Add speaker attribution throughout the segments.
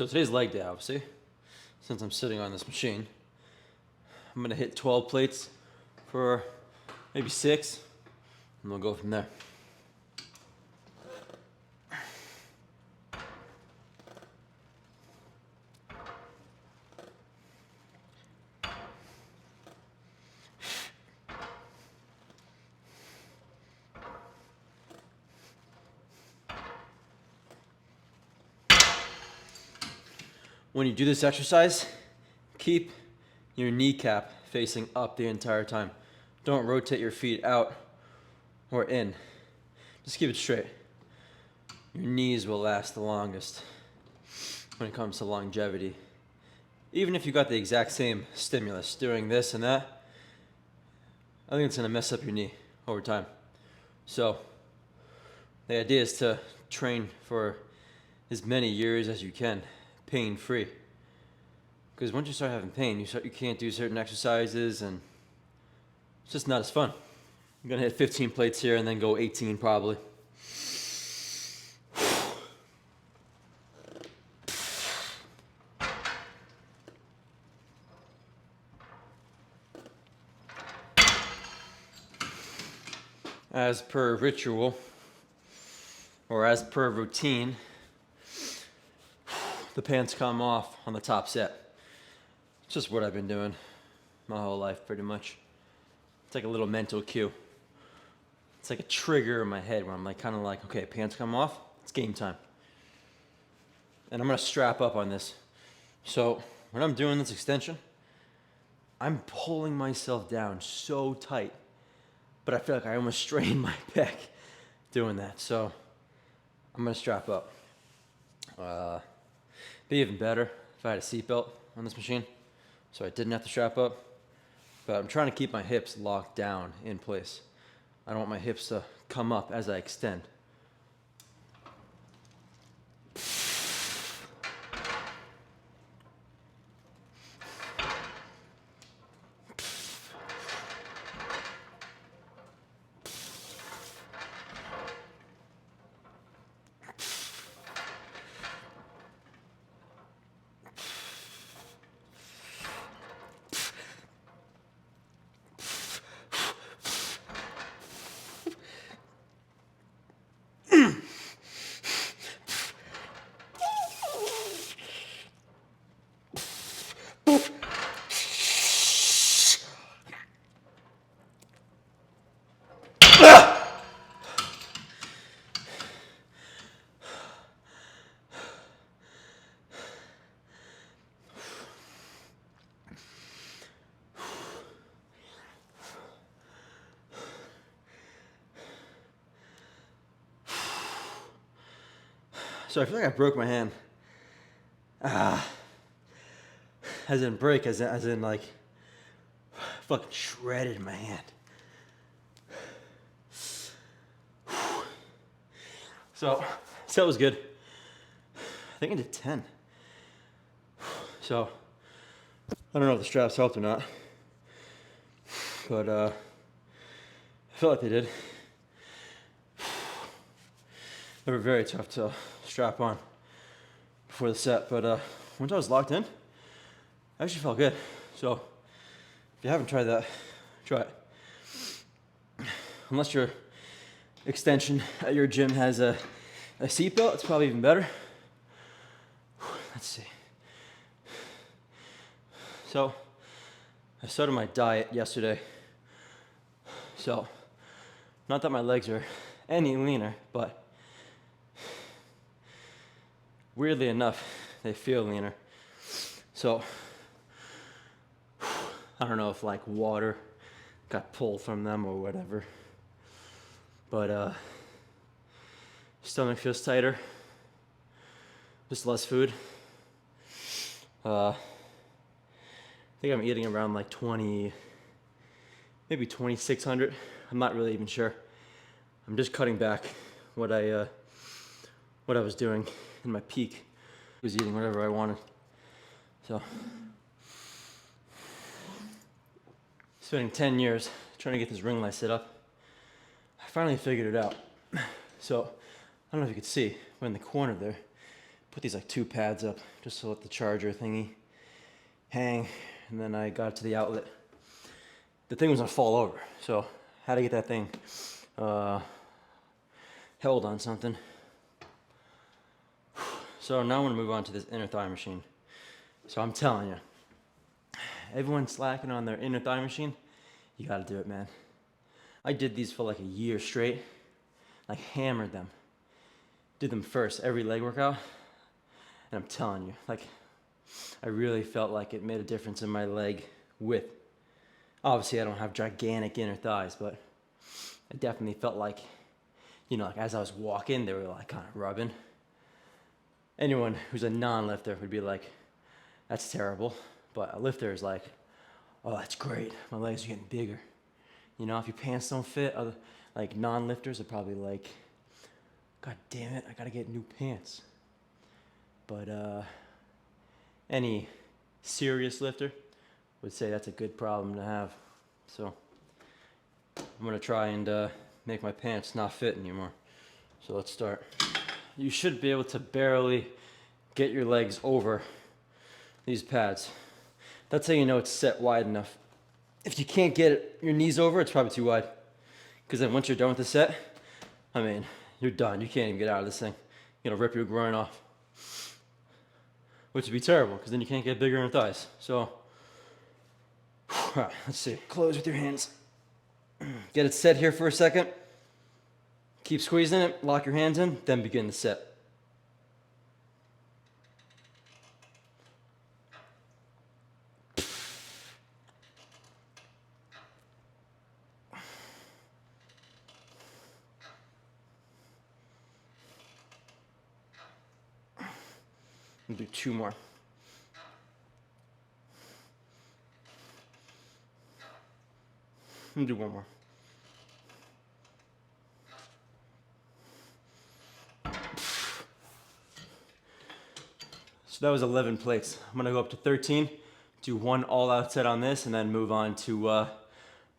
Speaker 1: So today's leg day, obviously, since I'm sitting on this machine. I'm gonna hit 12 plates for maybe 6, and we'll go from there. When you do this exercise, keep your kneecap facing up the entire time. Don't rotate your feet out or in. Just keep it straight. Your knees will last the longest when it comes to longevity. Even if you got the exact same stimulus doing this and that, I think it's gonna mess up your knee over time. So the idea is to train for as many years as you can, pain-free. Because once you start having pain, you can't do certain exercises, and it's just not as fun. I'm gonna hit 15 plates here and then go 18 probably. As per ritual, or as per routine, the pants come off on the top set. It's just what I've been doing my whole life, pretty much. It's like a little mental cue. It's like a trigger in my head where I'm like, kind of like, okay, pants come off, it's game time. And I'm gonna strap up on this. So when I'm doing this extension, I'm pulling myself down so tight, but I feel like I almost strained my pec doing that. So I'm gonna strap up. Be even better if I had a seatbelt on this machine, so I didn't have to strap up. But I'm trying to keep my hips locked down in place. I don't want my hips to come up as I extend. So I feel like I broke my hand. As in break, as in like, fucking shredded my hand. So that was good. I think I did 10. So I don't know if the straps helped or not, but I feel like they did. They were very tough to strap on before the set, but once I was locked in, I actually felt good. So if you haven't tried that, try it. Unless your extension at your gym has a seatbelt, it's probably even better. Let's see. So I started my diet yesterday. So not that my legs are any leaner, but weirdly enough, they feel leaner. So I don't know if like water got pulled from them or whatever, but stomach feels tighter, just less food. I think I'm eating around like 20, maybe 2,600. I'm not really even sure. I'm just cutting back what I was doing in my peak. I was eating whatever I wanted. So spending 10 years trying to get this ring light set up, I finally figured it out. So I don't know if you could see, but in the corner there, put these like 2 pads up just to let the charger thingy hang, and then I got it to the outlet. The thing was gonna fall over, so had to get that thing held on something. So now I'm gonna move on to this inner thigh machine. So I'm telling you, everyone's slacking on their inner thigh machine. You gotta do it, man. I did these for like a year straight. I hammered them. Did them first, every leg workout. And I'm telling you, like, I really felt like it made a difference in my leg width. Obviously, I don't have gigantic inner thighs, but I definitely felt like, you know, like as I was walking, they were like kind of rubbing. Anyone who's a non-lifter would be like, that's terrible. But a lifter is like, oh, that's great. My legs are getting bigger. You know, if your pants don't fit, other, like non-lifters are probably like, God damn it, I gotta get new pants. But any serious lifter would say that's a good problem to have. So I'm gonna try and make my pants not fit anymore. So let's start. You should be able to barely get your legs over these pads. That's how you know it's set wide enough. If you can't get your knees over, it's probably too wide. Because then once you're done with the set, I mean, you're done. You can't even get out of this thing. You're gonna rip your groin off. Which would be terrible, because then you can't get bigger in your thighs. So, all right, let's see. Close with your hands. Get it set here for a second. Keep squeezing it, lock your hands in, then begin the set. We'll do 2 more. We'll do 1 more. So that was 11 plates. I'm gonna go up to 13, do 1 all-out set on this, and then move on to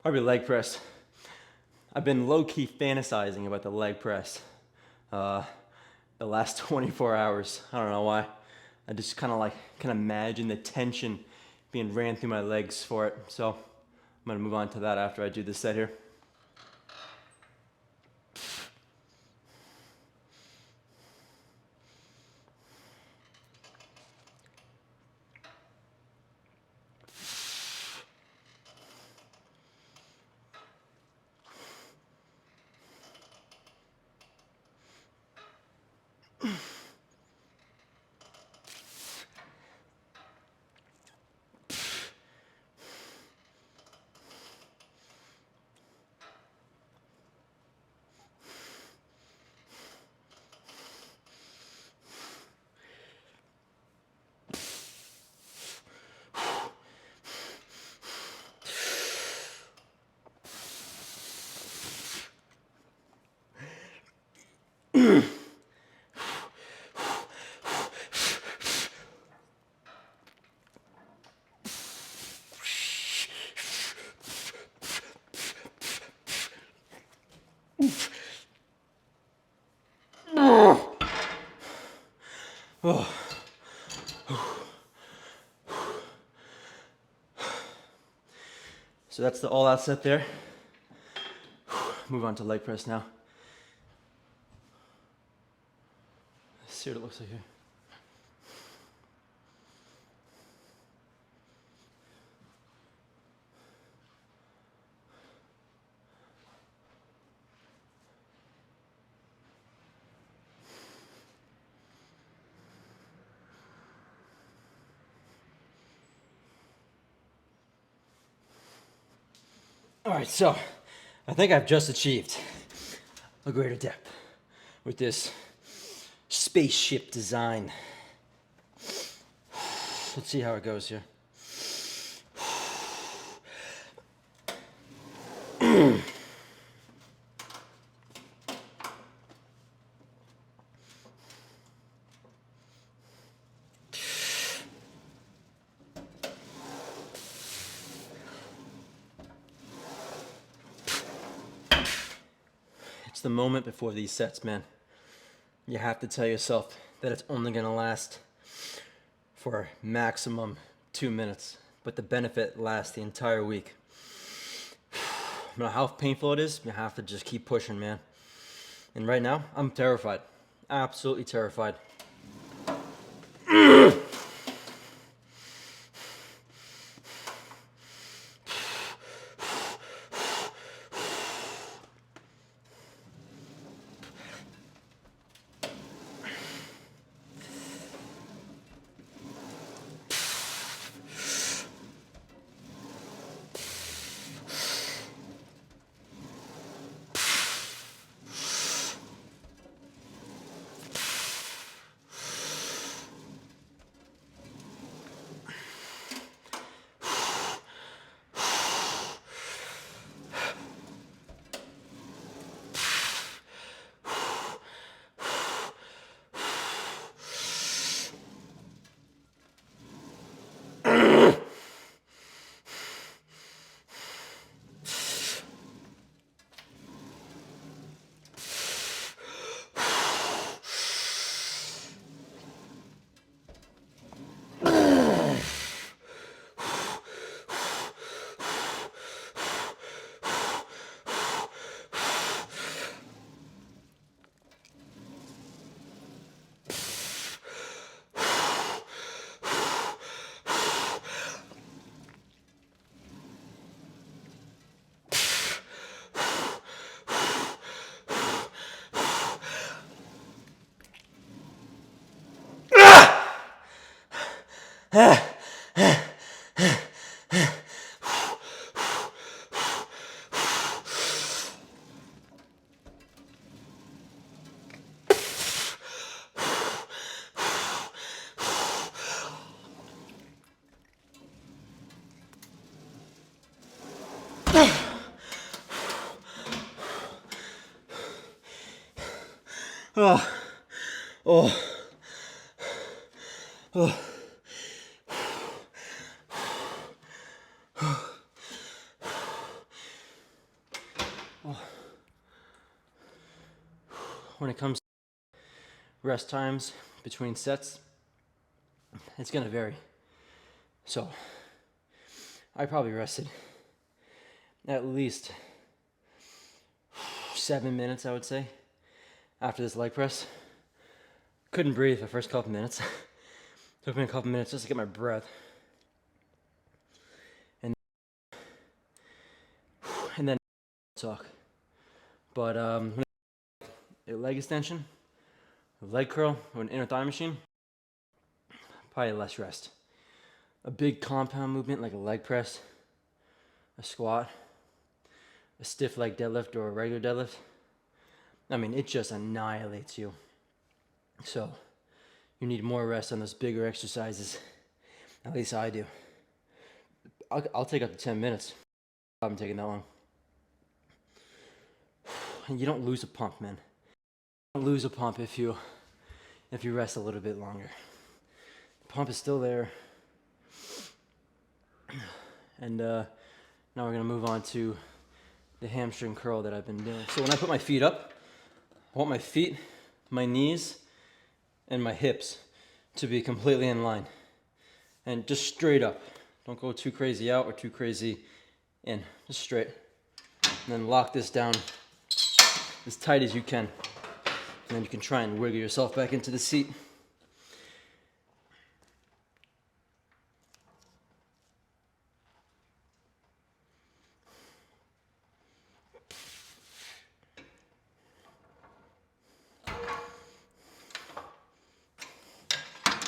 Speaker 1: probably leg press. I've been low-key fantasizing about the leg press the last 24 hours. I don't know why. I just kind of can imagine the tension being ran through my legs for it. So I'm gonna move on to that after I do this set here. Oh. So that's the all-out set there. Move on to leg press now. Let's see what it looks like here. All right, so I think I've just achieved a greater depth with this spaceship design. Let's see how it goes here. It's the moment before these sets, man. You have to tell yourself that it's only gonna last for maximum 2 minutes, but the benefit lasts the entire week. No matter how painful it is, you have to just keep pushing, man. And right now, I'm terrified. Absolutely terrified. Oh, oh, oh. When it comes to rest times between sets, it's gonna vary. So I probably rested at least 7 minutes, I would say, after this leg press. Couldn't breathe the first couple minutes. Took me a couple minutes just to get my breath. And then talk. But a leg extension, a leg curl, or an inner thigh machine, probably less rest. A big compound movement like a leg press, a squat, a stiff leg deadlift or a regular deadlift, I mean, it just annihilates you. So you need more rest on those bigger exercises. At least I do. I'll take up to 10 minutes. I'm taking that long. And you don't lose a pump, man. You don't lose a pump if you rest a little bit longer. The pump is still there. And now we're gonna move on to the hamstring curl that I've been doing. So when I put my feet up, I want my feet, my knees, and my hips to be completely in line. And just straight up. Don't go too crazy out or too crazy in. Just straight. And then lock this down as tight as you can. And then you can try and wiggle yourself back into the seat.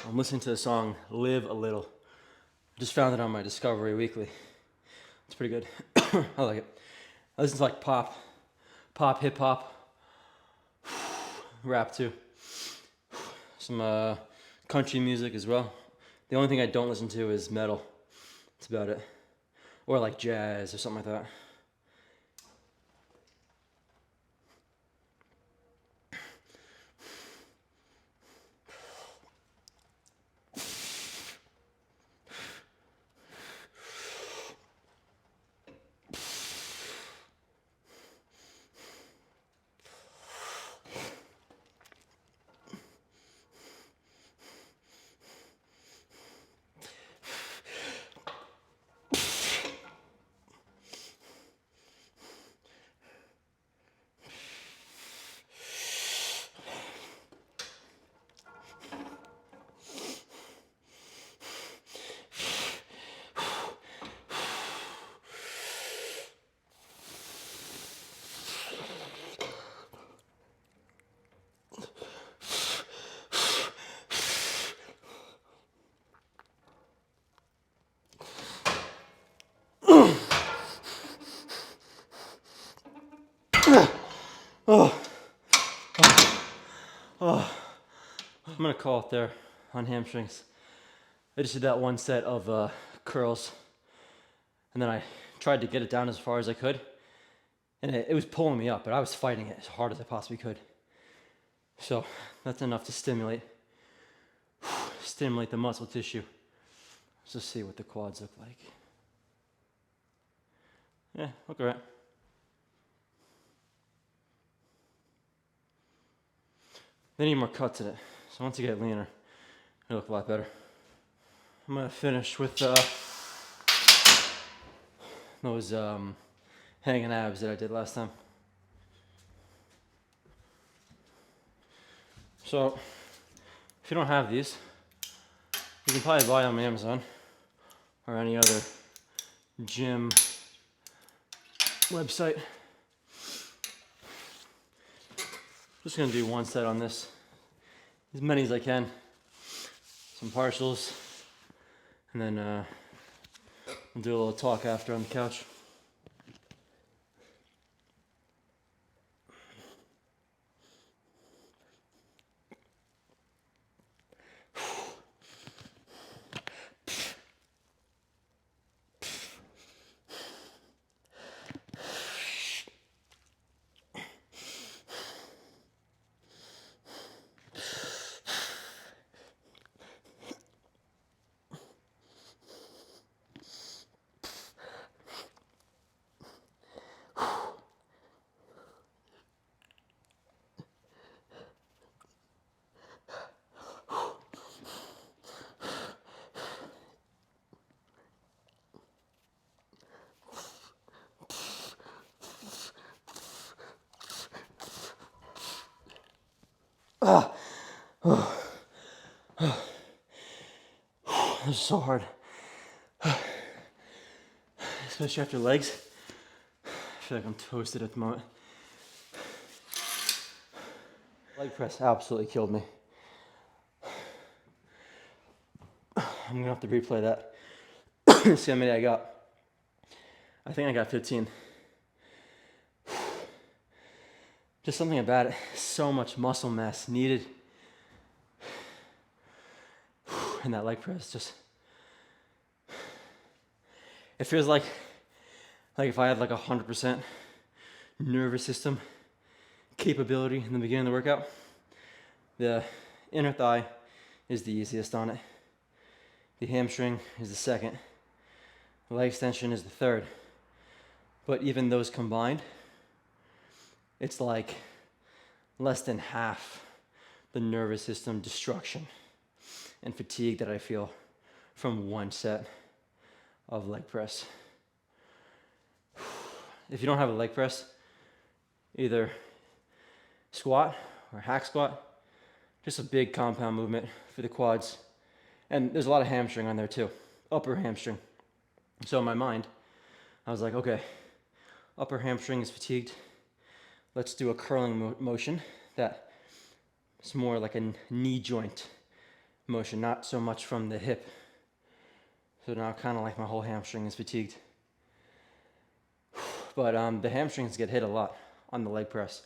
Speaker 1: I'm listening to the song Live a Little. Just found it on my Discovery Weekly. It's pretty good. I like it. I listen to like pop, hip hop, rap too. Some country music as well. The only thing I don't listen to is metal. That's about it. Or like jazz or something like that. call it there on hamstrings. I just did that one set of curls, and then I tried to get it down as far as I could, and it was pulling me up, but I was fighting it as hard as I possibly could. So that's enough to stimulate the muscle tissue. Let's just see what the quads look like. Yeah, look alright. They need more cuts in it, so once you get leaner, it'll look a lot better. I'm gonna finish with those hanging abs that I did last time. So, if you don't have these, you can probably buy them on Amazon or any other gym website. Just gonna do one set on this, as many as I can. Some partials, and then we'll do a little talk after on the couch. This is so hard. Especially after legs. I feel like I'm toasted at the moment. Leg press absolutely killed me. I'm gonna have to replay that. See how many I got. I think I got 15. Just something about it. So much muscle mass needed. And that leg press just, it feels like if I had like 100% nervous system capability in the beginning of the workout. The inner thigh is the easiest on it. The hamstring is the second. The leg extension is the third. But even those combined, it's like less than half the nervous system destruction and fatigue that I feel from one set of leg press. If you don't have a leg press, either squat or hack squat, just a big compound movement for the quads. And there's a lot of hamstring on there too, upper hamstring. So in my mind, I was like, okay, upper hamstring is fatigued. Let's do a curling motion that is more like a knee joint motion, not so much from the hip. So now kind of like my whole hamstring is fatigued. But the hamstrings get hit a lot on the leg press.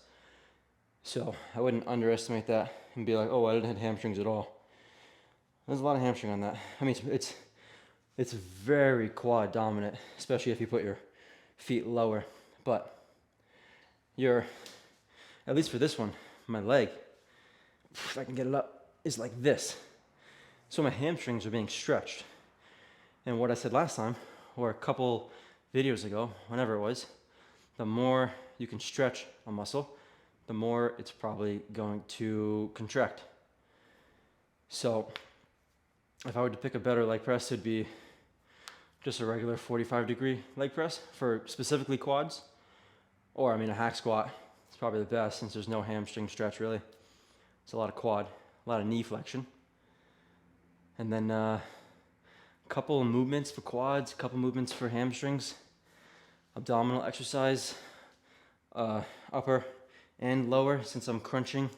Speaker 1: So I wouldn't underestimate that and be like, oh, I didn't hit hamstrings at all. There's a lot of hamstring on that. I mean, it's very quad dominant, especially if you put your feet lower. But at least for this one, my leg, if I can get it up, is like this. So my hamstrings are being stretched. And what I said last time, or a couple videos ago, whenever it was, the more you can stretch a muscle, the more it's probably going to contract. So if I were to pick a better leg press, it'd be just a regular 45-degree leg press for specifically quads. Or, I mean, a hack squat is probably the best since there's no hamstring stretch, really. It's a lot of quad, a lot of knee flexion. And then a couple of movements for quads, a couple movements for hamstrings. Abdominal exercise, upper and lower, since I'm crunching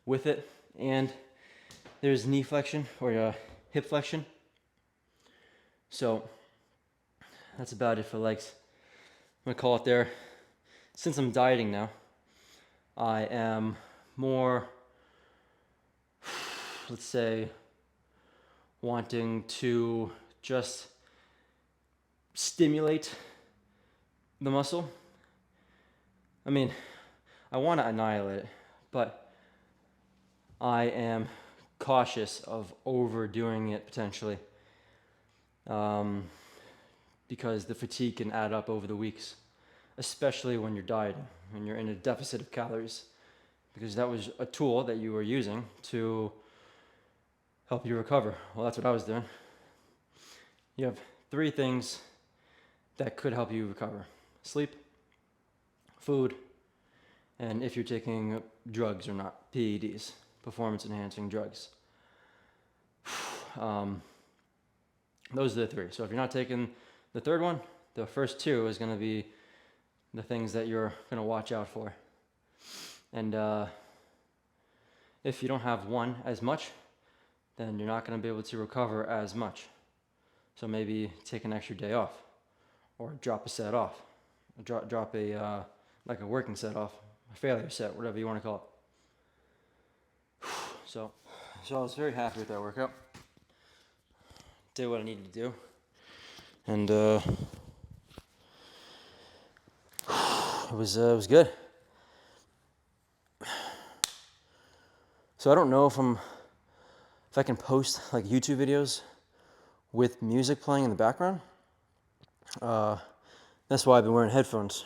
Speaker 1: with it. And there's knee flexion or hip flexion. So that's about it for legs. I'm gonna call it there. Since I'm dieting now, I am more let's say, wanting to just stimulate the muscle. I mean, I want to annihilate it, but I am cautious of overdoing it potentially, because the fatigue can add up over the weeks, especially when you're dieting, when you're in a deficit of calories, because that was a tool that you were using to help you recover. Well, that's what I was doing. You have 3 things that could help you recover: sleep, food, and if you're taking drugs or not, PEDs, performance enhancing drugs. Those are the 3. So if you're not taking the third one, the first 2 is going to be the things that you're going to watch out for. And if you don't have one as much, then you're not going to be able to recover as much. So maybe take an extra day off, or drop a set off, drop a like a working set off, a failure set, whatever you want to call it. So I was very happy with that workout. Did what I needed to do, and it was good. So I don't know if I can post like YouTube videos with music playing in the background. That's why I've been wearing headphones.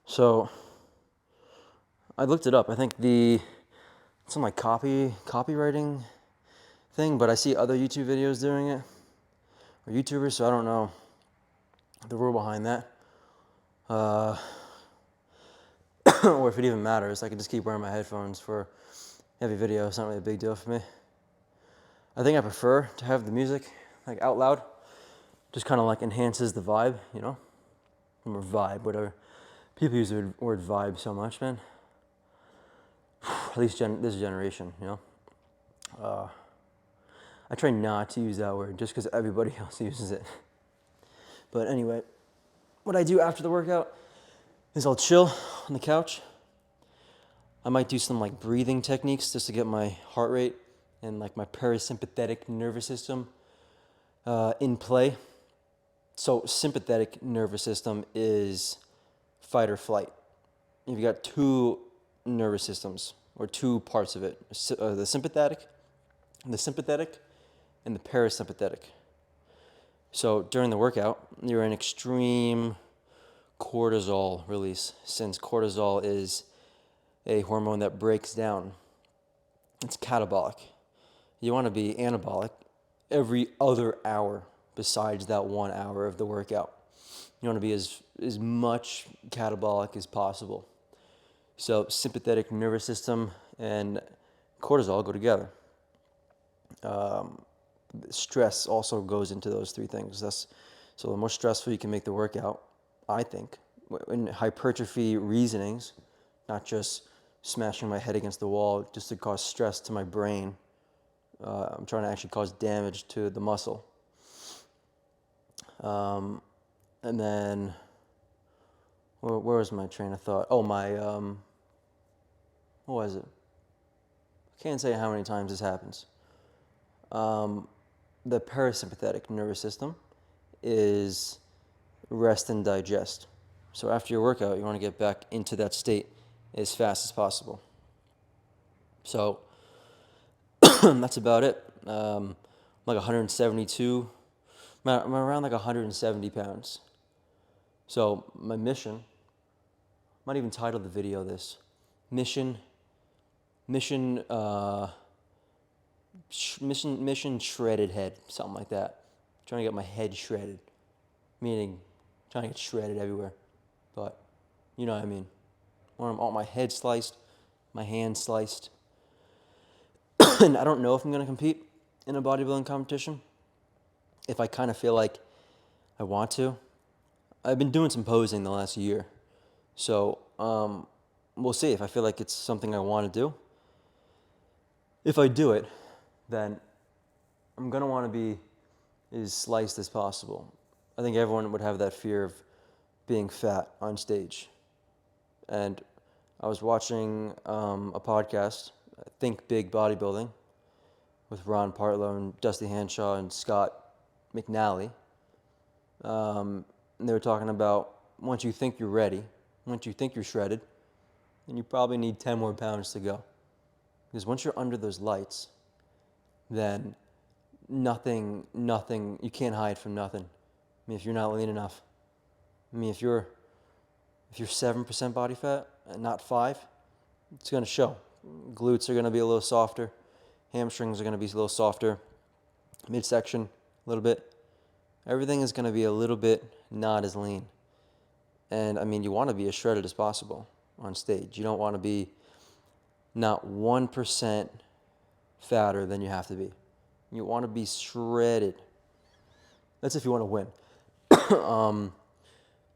Speaker 1: So I looked it up. I think it's on like copywriting thing, but I see other YouTube videos doing it, or YouTubers, so I don't know the rule behind that. Or if it even matters. I can just keep wearing my headphones for heavy video. It's not really a big deal for me. I think I prefer to have the music like out loud. Just kind of like enhances the vibe, you know? Or vibe, whatever. People use the word vibe so much, man. At least this generation, you know? I try not to use that word just because everybody else uses it. But anyway, what I do after the workout is I'll chill on the couch. I might do some like breathing techniques just to get my heart rate and like my parasympathetic nervous system in play. So sympathetic nervous system is fight or flight. You've got 2 nervous systems, or 2 parts of it: the sympathetic, and the parasympathetic. So during the workout, you're in extreme cortisol release, since cortisol is a hormone that breaks down. It's catabolic. You want to be anabolic every other hour besides that 1 hour of the workout. You want to be as much catabolic as possible. So sympathetic nervous system and cortisol go together. Stress also goes into those 3 things. So the more stressful you can make the workout, I think, in hypertrophy reasonings, not just smashing my head against the wall just to cause stress to my brain. I'm trying to actually cause damage to the muscle. And then, where was my train of thought? Oh, what was it? I can't say how many times this happens. The parasympathetic nervous system is rest and digest. So after your workout, you want to get back into that state as fast as possible. So that's about it. Like 172. I'm around like 170 pounds. So my mission, I might even title the video this, mission shredded head, something like that. Trying to get my head shredded, meaning trying to get shredded everywhere. But you know what I mean. I want my head sliced, my hand sliced. And I don't know if I'm going to compete in a bodybuilding competition. If I kind of feel like I want to. I've been doing some posing the last year. So we'll see if I feel like it's something I want to do. If I do it, then I'm going to want to be as sliced as possible. I think everyone would have that fear of being fat on stage. And I was watching a podcast, Think Big Bodybuilding, with Ron Partlow and Dusty Hanshaw and Scott McNally. And they were talking about once you think you're ready, once you think you're shredded, then you probably need 10 more pounds to go. Because once you're under those lights, then nothing, you can't hide from nothing. I mean, if you're not lean enough, I mean, if you're 7% body fat and not 5, it's going to show. Glutes are going to be a little softer. Hamstrings are going to be a little softer. Midsection, a little bit. Everything is going to be a little bit not as lean. And I mean, you want to be as shredded as possible on stage. You don't want to be not 1% fatter than you have to be. You want to be shredded. That's if you want to win. Your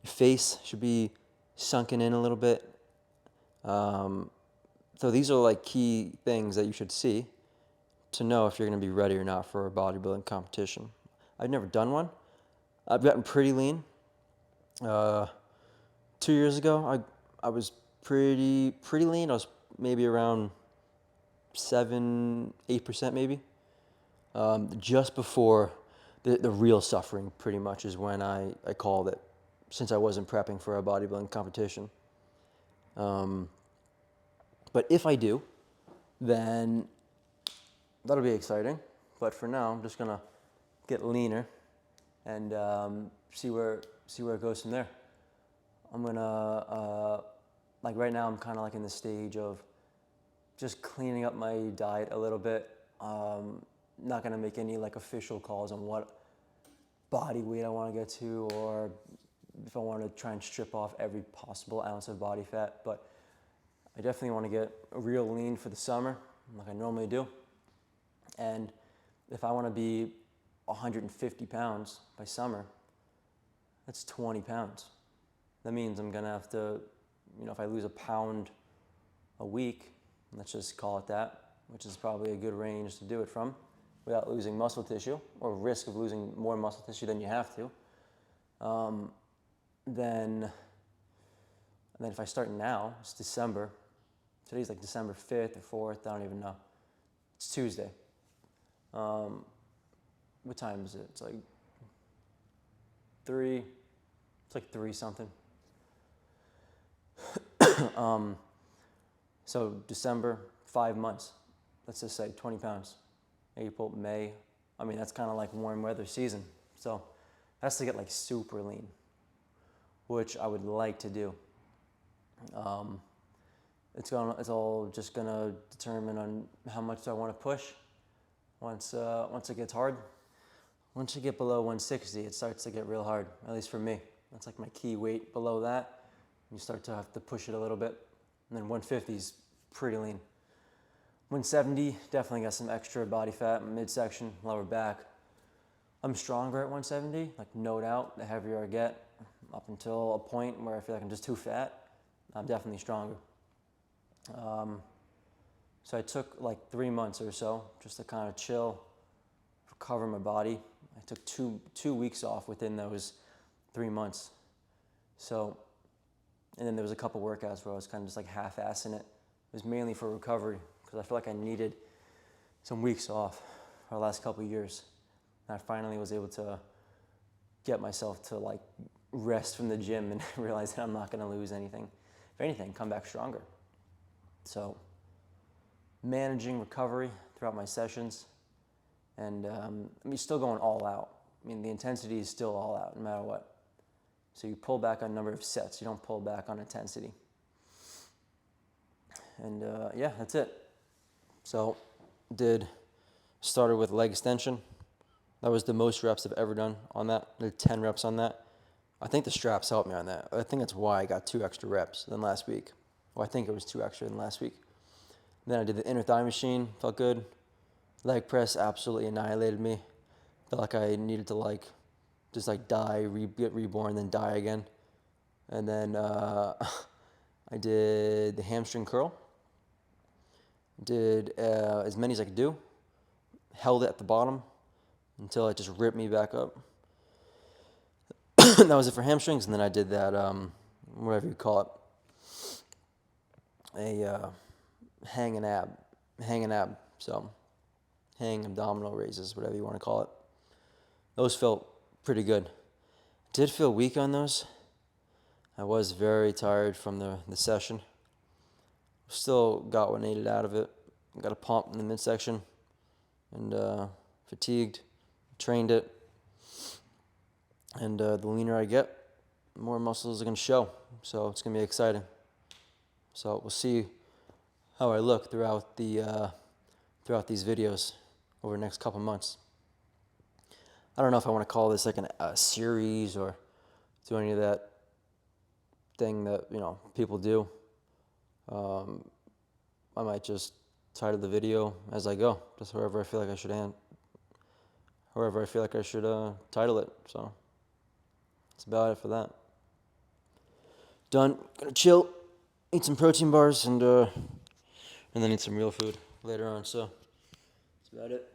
Speaker 1: face should be sunken in a little bit. So these are like key things that you should see to know if you're going to be ready or not for a bodybuilding competition. I've never done one. I've gotten pretty lean. 2 years ago, I was pretty lean. I was maybe around 7-8% maybe. Just before the real suffering pretty much is when I called it, since I wasn't prepping for a bodybuilding competition. But if I do, then that'll be exciting. But for now, I'm just gonna get leaner and see where it goes from there. I'm gonna like right now, I'm kind of like in the stage of just cleaning up my diet a little bit. Not gonna make any like official calls on what body weight I want to get to, or if I want to try and strip off every possible ounce of body fat. But I definitely want to get real lean for the summer, like I normally do. And if I want to be 150 pounds by summer, that's 20 pounds. That means I'm gonna have to, if I lose a pound a week, let's just call it that, which is probably a good range to do it from, without losing muscle tissue, or risk of losing more muscle tissue than you have to. Then if I start now, it's December. Today's like December 5th or 4th, I don't even know. It's Tuesday. What time is it? It's like 3, it's like 3 something. So December, 5 months. Let's just say 20 pounds. April, May. I mean, that's kind of like warm weather season. So that's to get like super lean, which I would like to do. It's all just gonna determine on how much I want to push. Once it gets hard, once you get below 160, it starts to get real hard. At least for me, that's like my key weight. Below that, you start to have to push it a little bit. And then 150 is pretty lean. 170 definitely got some extra body fat, midsection, lower back. I'm stronger at 170, like no doubt. The heavier I get, up until a point where I feel like I'm just too fat, I'm definitely stronger. So I took like 3 months or so just to kind of chill, recover my body. I took two weeks off within those 3 months. So, and then there was a couple workouts where I was kind of just like half-assing it. It was mainly for recovery because I feel like I needed some weeks off for the last couple of years. And I finally was able to get myself to like rest from the gym and realize that I'm not going to lose anything. If anything, come back stronger. So managing recovery throughout my sessions, and I'm still going all out. I mean, the intensity is still all out no matter what. So you pull back on number of sets, you don't pull back on intensity. And yeah, that's it. So started with leg extension. That was the most reps I've ever done on that. I did 10 reps on that. I think the straps helped me on that. I think that's why I got 2 extra reps than last week. Well, I think it was 2 extra than last week. Then I did the inner thigh machine, felt good. Leg press absolutely annihilated me. Felt like I needed to just die, get reborn, then die again. And then I did the hamstring curl. Did as many as I could do. Held it at the bottom until it just ripped me back up. That was it for hamstrings. And then I did that, whatever you call it, a hanging ab. So hang abdominal raises, whatever you want to call it. Those felt pretty good. Did feel weak on those. I was very tired from the session. Still got what I needed out of it. Got a pump in the midsection and fatigued. Trained it. And the leaner I get, the more muscles are going to show. So it's going to be exciting. So we'll see how I look throughout these videos over the next couple months. I don't know if I want to call this like a series or do any of that thing that, you know, people do. I might just title the video as I go, just however I feel like I should title it. So that's about it for that. Done. Gonna chill, eat some protein bars, and then eat some real food later on. So that's about it.